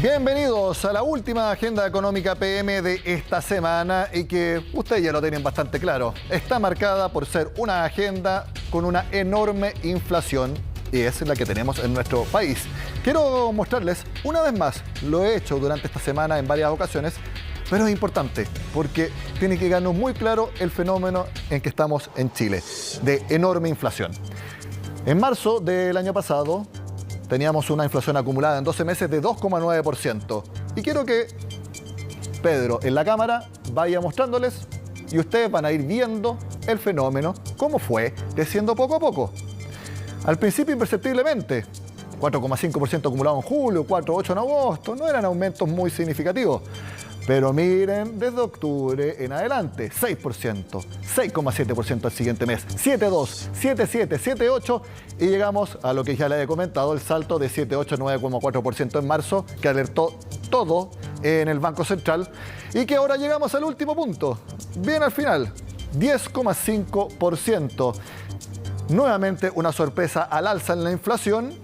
Bienvenidos a la última agenda económica PM de esta semana y que ustedes ya lo tienen bastante claro. Está marcada por ser una agenda con una enorme inflación y es la que tenemos en nuestro país. Quiero mostrarles una vez más, lo he hecho durante esta semana en varias ocasiones, pero es importante porque tiene que quedarnos muy claro el fenómeno en que estamos en Chile, de enorme inflación. En marzo del año pasado teníamos una inflación acumulada en 12 meses de 2,9%. Y quiero que Pedro en la cámara vaya mostrándoles y ustedes van a ir viendo el fenómeno, cómo fue creciendo poco a poco. Al principio imperceptiblemente, 4,5% acumulado en julio, 4,8% en agosto, no eran aumentos muy significativos. Pero miren, desde octubre en adelante, 6%, 6,7% el siguiente mes, 7,2%, 7,7%, 7,8% y llegamos a lo que ya les he comentado, el salto de 7,8% a 9,4% en marzo, que alertó todo en el Banco Central y que ahora llegamos al último punto, bien al final, 10,5%. Nuevamente una sorpresa al alza en la inflación,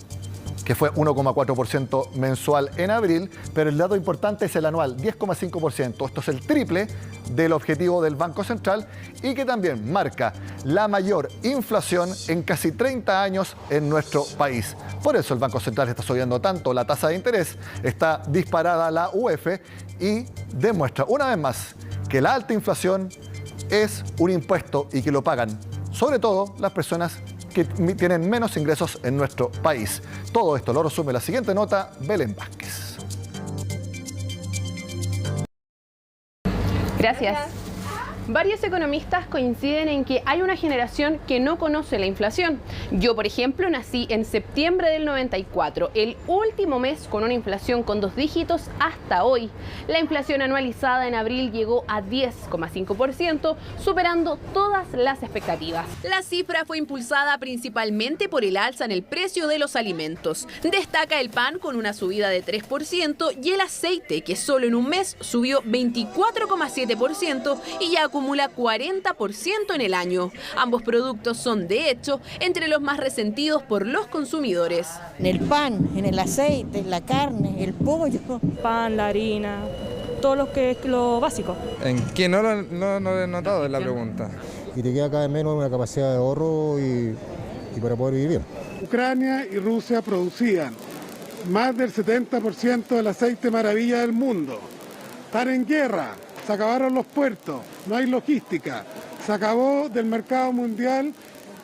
que fue 1,4% mensual en abril, pero el dato importante es el anual, 10,5%. Esto es el triple del objetivo del Banco Central y que también marca la mayor inflación en casi 30 años en nuestro país. Por eso el Banco Central está subiendo tanto la tasa de interés, está disparada la UF y demuestra una vez más que la alta inflación es un impuesto y que lo pagan sobre todo las personas que tienen menos ingresos en nuestro país. Todo esto lo resume la siguiente nota, Belén Vázquez. Gracias. Varios economistas coinciden en que hay una generación que no conoce la inflación. Yo, por ejemplo, nací en septiembre del 94, el último mes con una inflación con 2 dígitos hasta hoy. La inflación anualizada en abril llegó a 10,5%, superando todas las expectativas. La cifra fue impulsada principalmente por el alza en el precio de los alimentos. Destaca el pan con una subida de 3% y el aceite, que solo en un mes subió 24,7% y ya acumula 40% en el año. Ambos productos son, de hecho, entre los más resentidos por los consumidores. En el pan, en el aceite, en la carne, el pollo. Pan, la harina, todo lo que es lo básico. ¿En qué no lo he notado? Es la pregunta. Y te queda cada vez menos una capacidad de ahorro y para poder vivir bien. Ucrania y Rusia producían más del 70% del aceite maravilla del mundo. Están en guerra. Se acabaron los puertos, no hay logística, se acabó del mercado mundial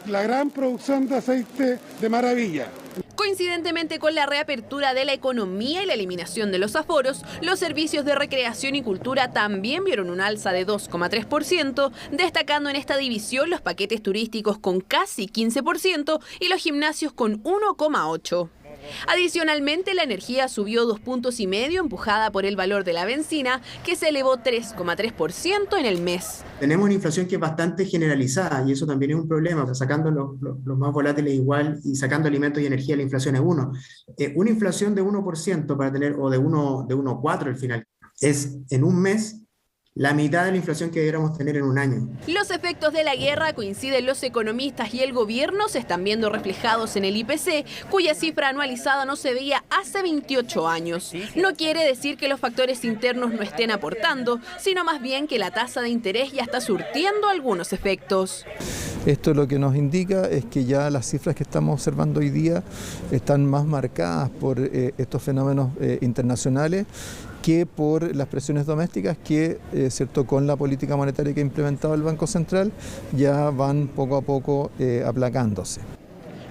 la gran producción de aceite de maravilla. Coincidentemente con la reapertura de la economía y la eliminación de los aforos, los servicios de recreación y cultura también vieron un alza de 2,3%, destacando en esta división los paquetes turísticos con casi 15% y los gimnasios con 1,8%. Adicionalmente, la energía subió 2,5 puntos, empujada por el valor de la benzina, que se elevó 3,3% en el mes. Tenemos una inflación que es bastante generalizada y eso también es un problema. Sacando los más volátiles igual y sacando alimentos y energía, la inflación es 1. Una inflación de 1% para tener, o de 1,4 al final, es en un mes la mitad de la inflación que deberíamos tener en un año. Los efectos de la guerra, coinciden los economistas y el gobierno, se están viendo reflejados en el IPC, cuya cifra anualizada no se veía hace 28 años. No quiere decir que los factores internos no estén aportando, sino más bien que la tasa de interés ya está surtiendo algunos efectos. Esto lo que nos indica es que ya las cifras que estamos observando hoy día están más marcadas por estos fenómenos internacionales que por las presiones domésticas que, cierto, con la política monetaria que ha implementado el Banco Central ya van poco a poco aplacándose.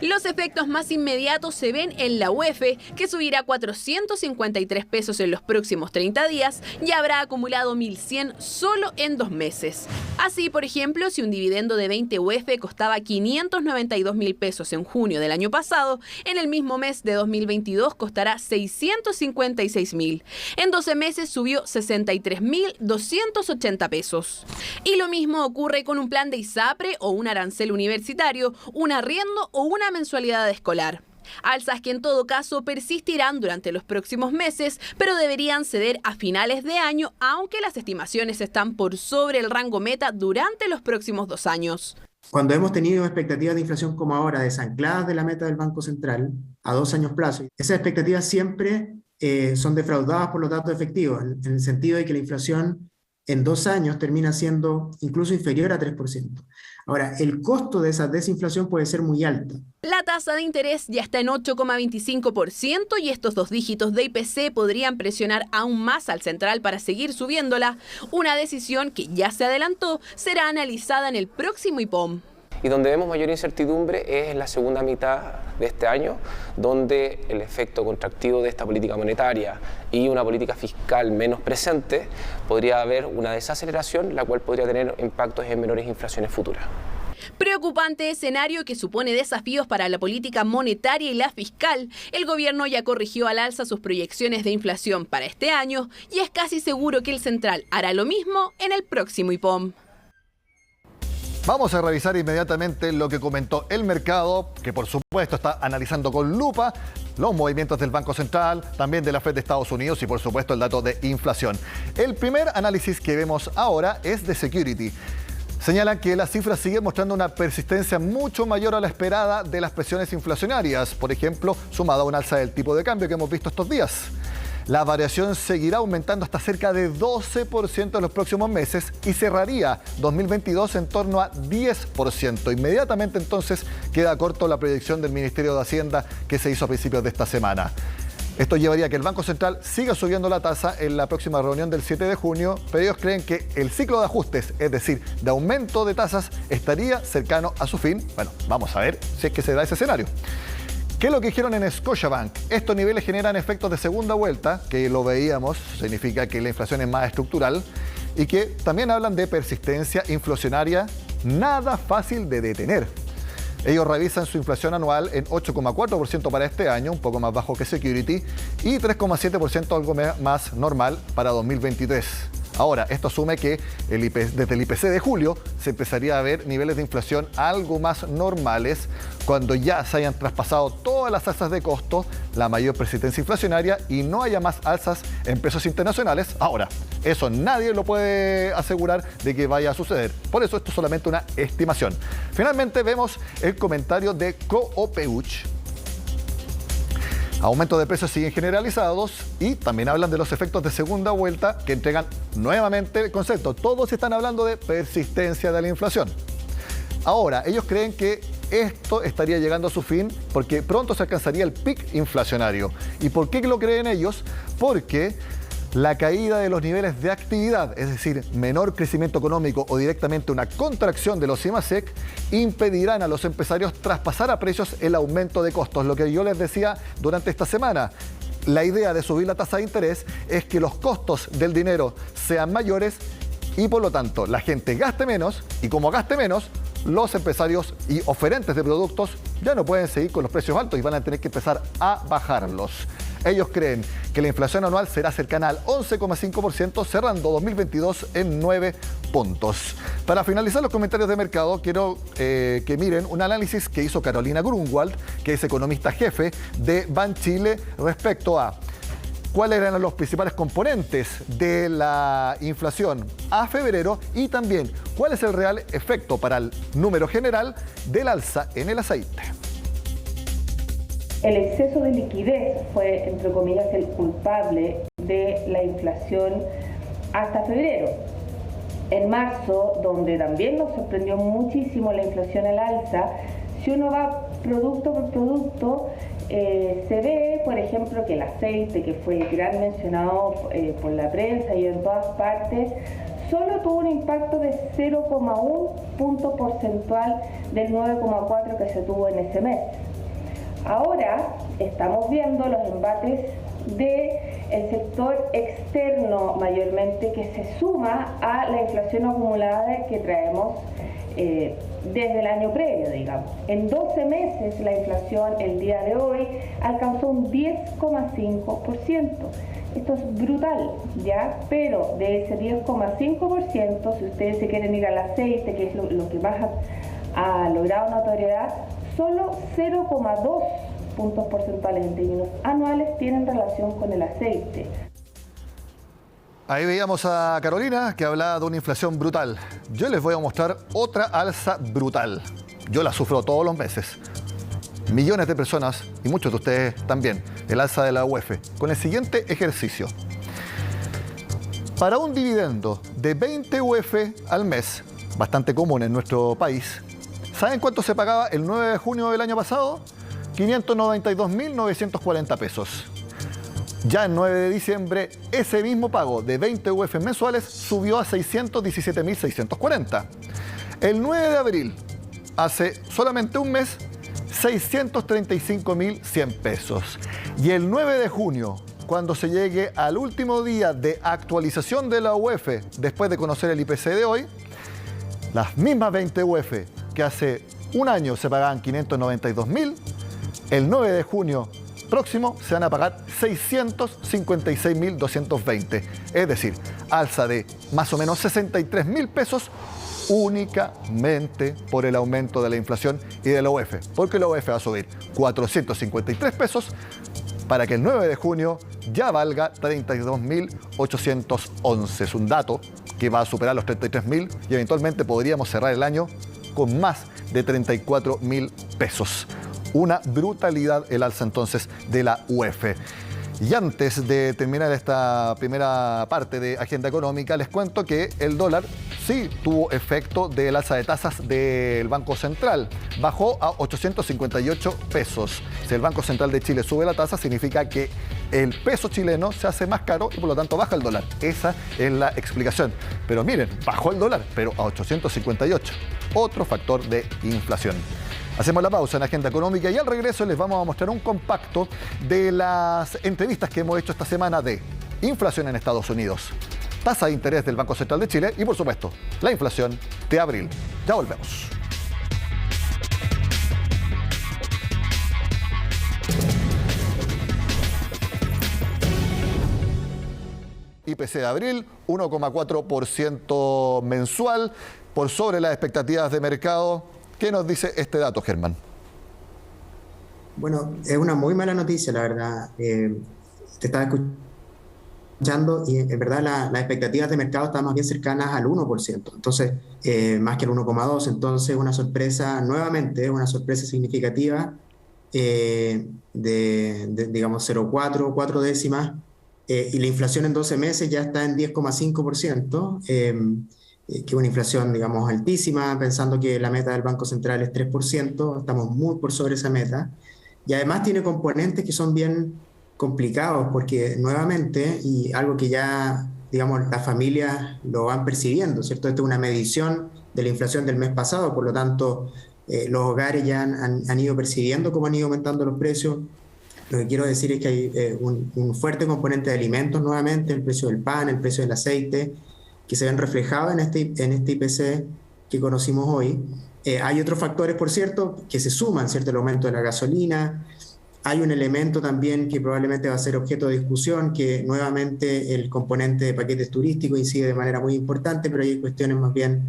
Los efectos más inmediatos se ven en la UF, que subirá 453 pesos en los próximos 30 días y habrá acumulado 1.100 solo en 2 meses. Así, por ejemplo, si un dividendo de 20 UF costaba 592.000 pesos en junio del año pasado, en el mismo mes de 2022 costará 656.000. En 12 meses subió 63.280 pesos. Y lo mismo ocurre con un plan de ISAPRE o un arancel universitario, un arriendo o una mensualidad escolar. Alzas que en todo caso persistirán durante los próximos meses, pero deberían ceder a finales de año, aunque las estimaciones están por sobre el rango meta durante los próximos 2 años. Cuando hemos tenido expectativas de inflación como ahora, desancladas de la meta del Banco Central a 2 años plazo, esas expectativas siempre son defraudadas por los datos efectivos, en el sentido de que la inflación en 2 años termina siendo incluso inferior a 3%. Ahora, el costo de esa desinflación puede ser muy alto. La tasa de interés ya está en 8,25% y estos 2 dígitos de IPC podrían presionar aún más al central para seguir subiéndola. Una decisión que ya se adelantó será analizada en el próximo IPOM. Y donde vemos mayor incertidumbre es en la segunda mitad de este año, donde el efecto contractivo de esta política monetaria y una política fiscal menos presente, podría haber una desaceleración, la cual podría tener impactos en menores inflaciones futuras. Preocupante escenario que supone desafíos para la política monetaria y la fiscal. El gobierno ya corrigió al alza sus proyecciones de inflación para este año y es casi seguro que el central hará lo mismo en el próximo IPOM. Vamos a revisar inmediatamente lo que comentó el mercado, que por supuesto está analizando con lupa los movimientos del Banco Central, también de la Fed de Estados Unidos y por supuesto el dato de inflación. El primer análisis que vemos ahora es de Security. Señalan que las cifras siguen mostrando una persistencia mucho mayor a la esperada de las presiones inflacionarias, por ejemplo, sumada a un alza del tipo de cambio que hemos visto estos días. La variación seguirá aumentando hasta cerca de 12% en los próximos meses y cerraría 2022 en torno a 10%. Inmediatamente entonces queda corto la proyección del Ministerio de Hacienda que se hizo a principios de esta semana. Esto llevaría a que el Banco Central siga subiendo la tasa en la próxima reunión del 7 de junio, pero ellos creen que el ciclo de ajustes, es decir, de aumento de tasas, estaría cercano a su fin. Bueno, vamos a ver si es que se da ese escenario. ¿Qué es lo que dijeron en Scotiabank? Estos niveles generan efectos de segunda vuelta, que lo veíamos, significa que la inflación es más estructural, y que también hablan de persistencia inflacionaria nada fácil de detener. Ellos revisan su inflación anual en 8,4% para este año, un poco más bajo que Security, y 3,7% algo más normal para 2023. Ahora, esto asume que desde el IPC de julio se empezaría a ver niveles de inflación algo más normales cuando ya se hayan traspasado todas las alzas de costo, la mayor persistencia inflacionaria y no haya más alzas en pesos internacionales. Ahora, eso nadie lo puede asegurar de que vaya a suceder. Por eso esto es solamente una estimación. Finalmente vemos el comentario de Coopeuch. Aumentos de precios siguen generalizados y también hablan de los efectos de segunda vuelta que entregan nuevamente el concepto. Todos están hablando de persistencia de la inflación. Ahora, ellos creen que esto estaría llegando a su fin porque pronto se alcanzaría el pic inflacionario. ¿Y por qué lo creen ellos? Porque la caída de los niveles de actividad, es decir, menor crecimiento económico o directamente una contracción de los IMASEC, impedirán a los empresarios traspasar a precios el aumento de costos. Lo que yo les decía durante esta semana, la idea de subir la tasa de interés es que los costos del dinero sean mayores y por lo tanto la gente gaste menos y como gaste menos, los empresarios y oferentes de productos ya no pueden seguir con los precios altos y van a tener que empezar a bajarlos. Ellos creen que la inflación anual será cercana al 11,5%, cerrando 2022 en 9 puntos. Para finalizar los comentarios de mercado, quiero que miren un análisis que hizo Carolina Grunwald, que es economista jefe de Banchile, respecto a cuáles eran los principales componentes de la inflación a febrero y también cuál es el real efecto para el número general del alza en el aceite. El exceso de liquidez fue, entre comillas, el culpable de la inflación hasta febrero. En marzo, donde también nos sorprendió muchísimo la inflación al alza, si uno va producto por producto, se ve, por ejemplo, que el aceite, que fue el gran mencionado por la prensa y en todas partes, solo tuvo un impacto de 0,1 punto porcentual del 9,4 que se tuvo en ese mes. Ahora estamos viendo los embates del sector externo mayormente que se suma a la inflación acumulada que traemos desde el año previo, digamos. En 12 meses la inflación el día de hoy alcanzó un 10,5%. Esto es brutal, ¿ya? Pero de ese 10,5%, si ustedes se quieren ir al aceite, que es lo que más ha logrado notoriedad, solo 0,2 puntos porcentuales en términos anuales tienen relación con el aceite. Ahí veíamos a Carolina que hablaba de una inflación brutal. Yo les voy a mostrar otra alza brutal. Yo la sufro todos los meses. millones de personas, y muchos de ustedes también, el alza de la UEF, con el siguiente ejercicio. Para un dividendo de 20 UF al mes, bastante común en nuestro país, ¿saben cuánto se pagaba el 9 de junio del año pasado? 592.940 pesos. Ya el 9 de diciembre, ese mismo pago de 20 UF mensuales subió a 617.640. El 9 de abril, hace solamente un mes, 635.100 pesos. Y el 9 de junio, cuando se llegue al último día de actualización de la UEF, después de conocer el IPC de hoy, las mismas 20 UEF que hace un año se pagaban 592.000, el 9 de junio próximo se van a pagar 656.220. Es decir, alza de más o menos 63.000 pesos únicamente por el aumento de la inflación y de la UEF. Porque la UEF va a subir 453 pesos para que el 9 de junio ya valga 32.811. Es un dato que va a superar los 33.000 y eventualmente podríamos cerrar el año con más de 34.000 pesos. Una brutalidad el alza entonces de la UEF. Y antes de terminar esta primera parte de Agenda Económica, les cuento que el dólar sí tuvo efecto del alza de tasas del Banco Central. Bajó a 858 pesos. Si el Banco Central de Chile sube la tasa, significa que el peso chileno se hace más caro y por lo tanto baja el dólar. Esa es la explicación. Pero miren, bajó el dólar, pero a 858. Otro factor de inflación. Hacemos la pausa en Agenda Económica y al regreso les vamos a mostrar un compacto de las entrevistas que hemos hecho esta semana de inflación en Estados Unidos, tasa de interés del Banco Central de Chile y, por supuesto, la inflación de abril. Ya volvemos. IPC de abril, 1,4% mensual, por sobre las expectativas de mercado. ¿Qué nos dice este dato, Germán? Bueno, es una muy mala noticia, la verdad. Te estaba escuchando y en verdad las expectativas de mercado están más bien cercanas al 1%, entonces más que el 1,2%. Entonces una sorpresa, nuevamente, una sorpresa significativa de digamos 0,4, 4 décimas, y la inflación en 12 meses ya está en 10,5%. Que es una inflación, digamos, altísima, pensando que la meta del Banco Central es 3%, estamos muy por sobre esa meta, y además tiene componentes que son bien complicados, porque nuevamente, y algo que ya, digamos, las familias lo van percibiendo, ¿cierto? Esta es una medición de la inflación del mes pasado, por lo tanto, los hogares ya han ido percibiendo cómo han ido aumentando los precios. Lo que quiero decir es que hay un fuerte componente de alimentos nuevamente, el precio del pan, el precio del aceite, que se ven reflejados en este IPC que conocimos hoy. Hay otros factores, por cierto, que se suman, ¿cierto? El aumento de la gasolina. Hay un elemento también que probablemente va a ser objeto de discusión, que nuevamente el componente de paquetes turísticos incide de manera muy importante, pero hay cuestiones más bien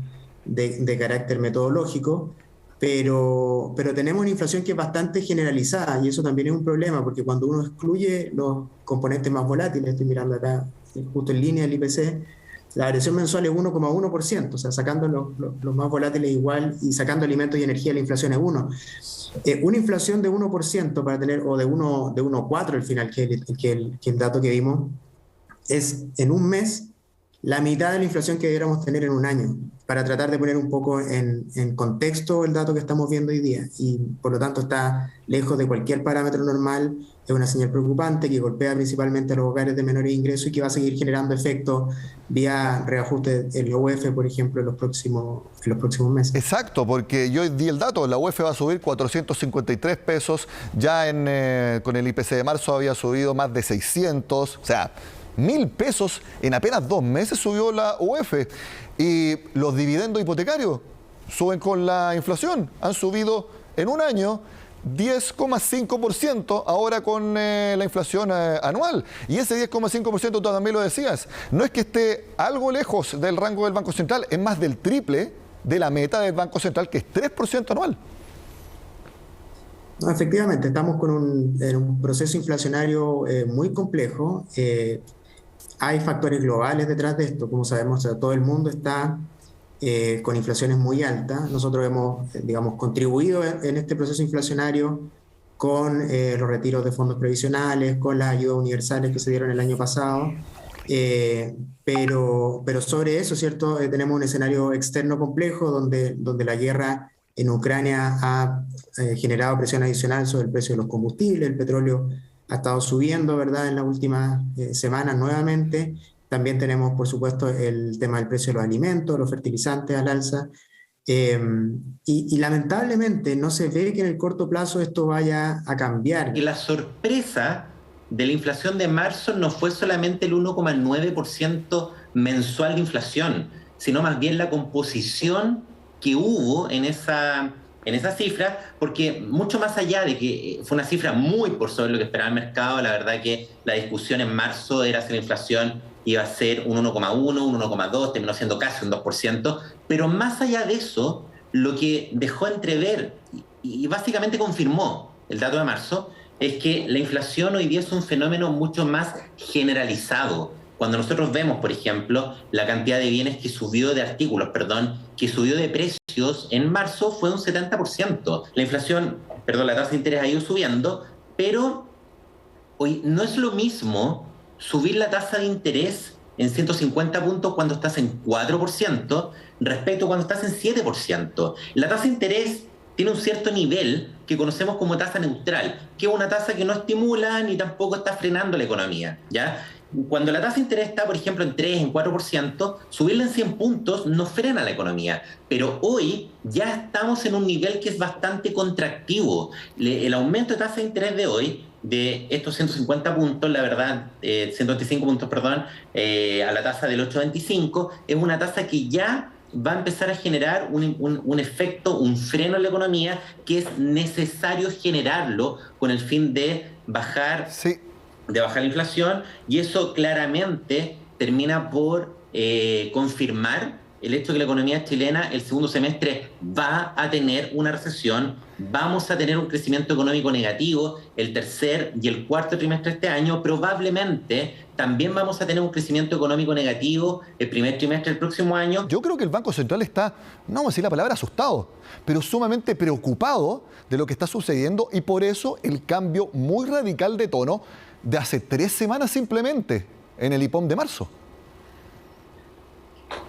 de carácter metodológico. Pero tenemos una inflación que es bastante generalizada y eso también es un problema, porque cuando uno excluye los componentes más volátiles, estoy mirando acá justo en línea el IPC, la variación mensual es 1,1%, o sea, sacando los más volátiles igual y sacando alimentos y energía, la inflación es 1%. Una inflación de 1% para tener, o de 1,4% al final, que el dato que vimos, es en un mes la mitad de la inflación que deberíamos tener en un año, para tratar de poner un poco en contexto el dato que estamos viendo hoy día. Y por lo tanto está lejos de cualquier parámetro normal, es una señal preocupante que golpea principalmente a los hogares de menores ingresos y que va a seguir generando efectos vía reajuste en la UEF, por ejemplo, en los próximos meses. Exacto, porque yo di el dato, la UEF va a subir 453 pesos, ya con el IPC de marzo había subido más de 600, o sea, 1.000 pesos en apenas 2 meses subió la UEF. Y los dividendos hipotecarios suben con la inflación, han subido en un año 10,5% ahora con la inflación anual. Y ese 10,5%, tú también lo decías, no es que esté algo lejos del rango del Banco Central, es más del triple de la meta del Banco Central, que es 3% anual. No, efectivamente, estamos en un proceso inflacionario muy complejo. Hay factores globales detrás de esto, como sabemos, o sea, todo el mundo está con inflaciones muy altas. Nosotros hemos, digamos, contribuido en este proceso inflacionario con los retiros de fondos previsionales, con las ayudas universales que se dieron el año pasado. Pero sobre eso, ¿cierto? Tenemos un escenario externo complejo donde la guerra en Ucrania ha generado presión adicional sobre el precio de los combustibles. El petróleo ha estado subiendo, ¿verdad?, en las últimas semanas nuevamente. También tenemos, por supuesto, el tema del precio de los alimentos, los fertilizantes al alza. Y lamentablemente no se ve que en el corto plazo esto vaya a cambiar. Y la sorpresa de la inflación de marzo no fue solamente el 1,9% mensual de inflación, sino más bien la composición que hubo en esa cifra, porque mucho más allá de que fue una cifra muy por sobre lo que esperaba el mercado, la verdad que la discusión en marzo era si la inflación iba a ser un 1,1, un 1,2, terminó siendo casi un 2%, pero más allá de eso, lo que dejó entrever y básicamente confirmó el dato de marzo es que la inflación hoy día es un fenómeno mucho más generalizado. Cuando nosotros vemos, por ejemplo, la cantidad de bienes que subió de artículos, que subió de precios en marzo fue un 70%. La inflación, la tasa de interés ha ido subiendo, pero hoy no es lo mismo subir la tasa de interés en 150 puntos cuando estás en 4% respecto a cuando estás en 7%. La tasa de interés tiene un cierto nivel que conocemos como tasa neutral, que es una tasa que no estimula ni tampoco está frenando la economía, ¿ya? Cuando la tasa de interés está, por ejemplo, en 3, en 4%, subirla en 100 puntos no frena la economía. Pero hoy ya estamos en un nivel que es bastante contractivo. El aumento de tasa de interés de hoy, de estos 150 puntos, la verdad, 125 puntos, perdón, a la tasa del 8,25, es una tasa que ya va a empezar a generar un efecto, un freno en la economía que es necesario generarlo con el fin de bajar la inflación, y eso claramente termina por confirmar el hecho de que la economía chilena el segundo semestre va a tener una recesión, vamos a tener un crecimiento económico negativo el tercer y el cuarto trimestre de este año, probablemente también vamos a tener un crecimiento económico negativo el primer trimestre del próximo año. Yo creo que el Banco Central está, no vamos a decir la palabra asustado, pero sumamente preocupado de lo que está sucediendo, y por eso el cambio muy radical de tono de hace 3 semanas simplemente en el IPOM de marzo.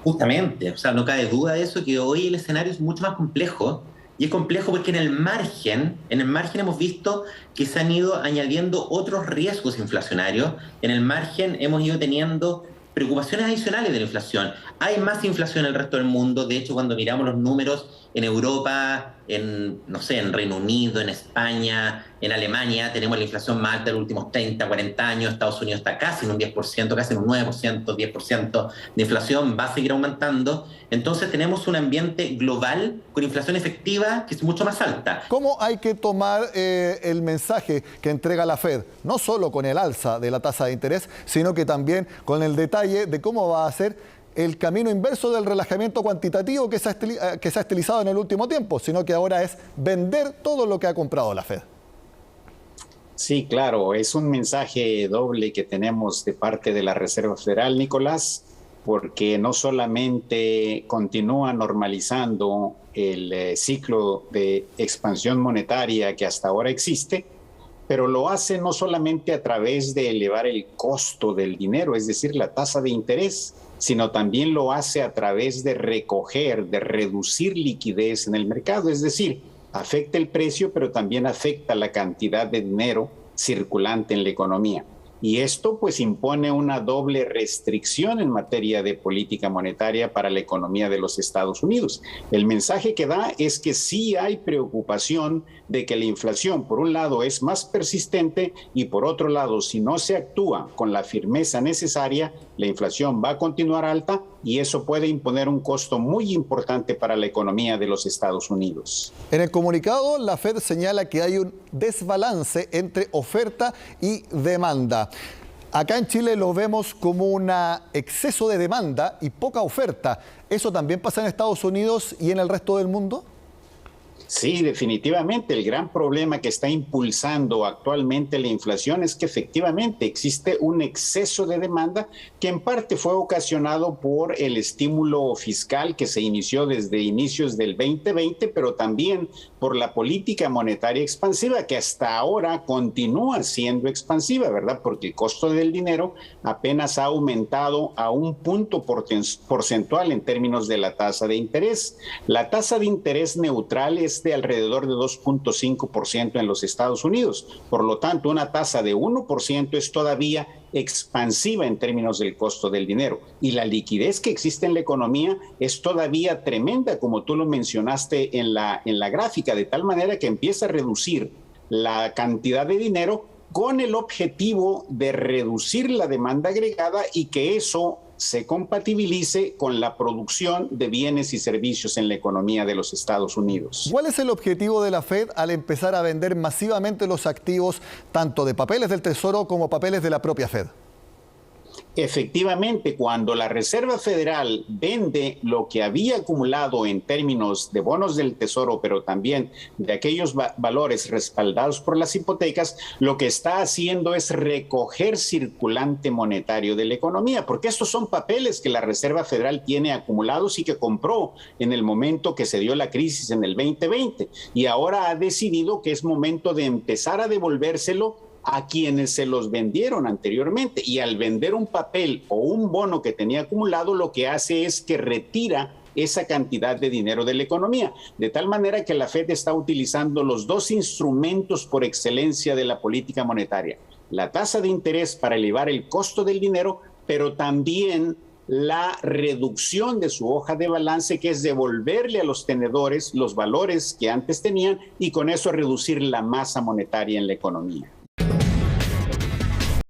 Justamente, o sea, no cabe duda de eso, que hoy el escenario es mucho más complejo, y es complejo porque en el margen hemos visto que se han ido añadiendo otros riesgos inflacionarios, en el margen hemos ido teniendo preocupaciones adicionales de la inflación. Hay más inflación en el resto del mundo, de hecho cuando miramos los números en Europa, en Reino Unido, en España, en Alemania, tenemos la inflación más alta de los últimos 30, 40 años, Estados Unidos está casi en un 10%, casi en un 9%, 10% de inflación, va a seguir aumentando. Entonces tenemos un ambiente global con inflación efectiva que es mucho más alta. ¿Cómo hay que tomar el mensaje que entrega la Fed? No solo con el alza de la tasa de interés, sino que también con el detalle de cómo va a ser el camino inverso del relajamiento cuantitativo que se ha estilizado en el último tiempo, sino que ahora es vender todo lo que ha comprado la Fed. Sí, claro, es un mensaje doble que tenemos de parte de la Reserva Federal, Nicolás, porque no solamente continúa normalizando el ciclo de expansión monetaria que hasta ahora existe, pero lo hace no solamente a través de elevar el costo del dinero, es decir, la tasa de interés, sino también lo hace a través de recoger, de reducir liquidez en el mercado, es decir, afecta el precio, pero también afecta la cantidad de dinero circulante en la economía. Y esto pues impone una doble restricción en materia de política monetaria para la economía de los Estados Unidos. El mensaje que da es que sí hay preocupación de que la inflación, por un lado, es más persistente y por otro lado, si no se actúa con la firmeza necesaria, la inflación va a continuar alta y eso puede imponer un costo muy importante para la economía de los Estados Unidos. En el comunicado, la Fed señala que hay un desbalance entre oferta y demanda. Acá en Chile lo vemos como un exceso de demanda y poca oferta. ¿Eso también pasa en Estados Unidos y en el resto del mundo? Sí, definitivamente. El gran problema que está impulsando actualmente la inflación es que efectivamente existe un exceso de demanda que en parte fue ocasionado por el estímulo fiscal que se inició desde inicios del 2020, pero también por la política monetaria expansiva que hasta ahora continúa siendo expansiva, ¿verdad? Porque el costo del dinero apenas ha aumentado a 1 punto porcentual en términos de la tasa de interés. La tasa de interés neutral es de alrededor de 2.5% en los Estados Unidos. Por lo tanto, una tasa de 1% es todavía expansiva en términos del costo del dinero. Y la liquidez que existe en la economía es todavía tremenda, como tú lo mencionaste en la gráfica, de tal manera que empieza a reducir la cantidad de dinero con el objetivo de reducir la demanda agregada y que eso se compatibilice con la producción de bienes y servicios en la economía de los Estados Unidos. ¿Cuál es el objetivo de la Fed al empezar a vender masivamente los activos, tanto de papeles del Tesoro como papeles de la propia Fed? Efectivamente, cuando la Reserva Federal vende lo que había acumulado en términos de bonos del Tesoro, pero también de aquellos valores respaldados por las hipotecas, lo que está haciendo es recoger circulante monetario de la economía, porque estos son papeles que la Reserva Federal tiene acumulados y que compró en el momento que se dio la crisis en el 2020, y ahora ha decidido que es momento de empezar a devolvérselo a quienes se los vendieron anteriormente, y al vender un papel o un bono que tenía acumulado, lo que hace es que retira esa cantidad de dinero de la economía, de tal manera que la Fed está utilizando los dos instrumentos por excelencia de la política monetaria: la tasa de interés para elevar el costo del dinero, pero también la reducción de su hoja de balance, que es devolverle a los tenedores los valores que antes tenían y con eso reducir la masa monetaria en la economía.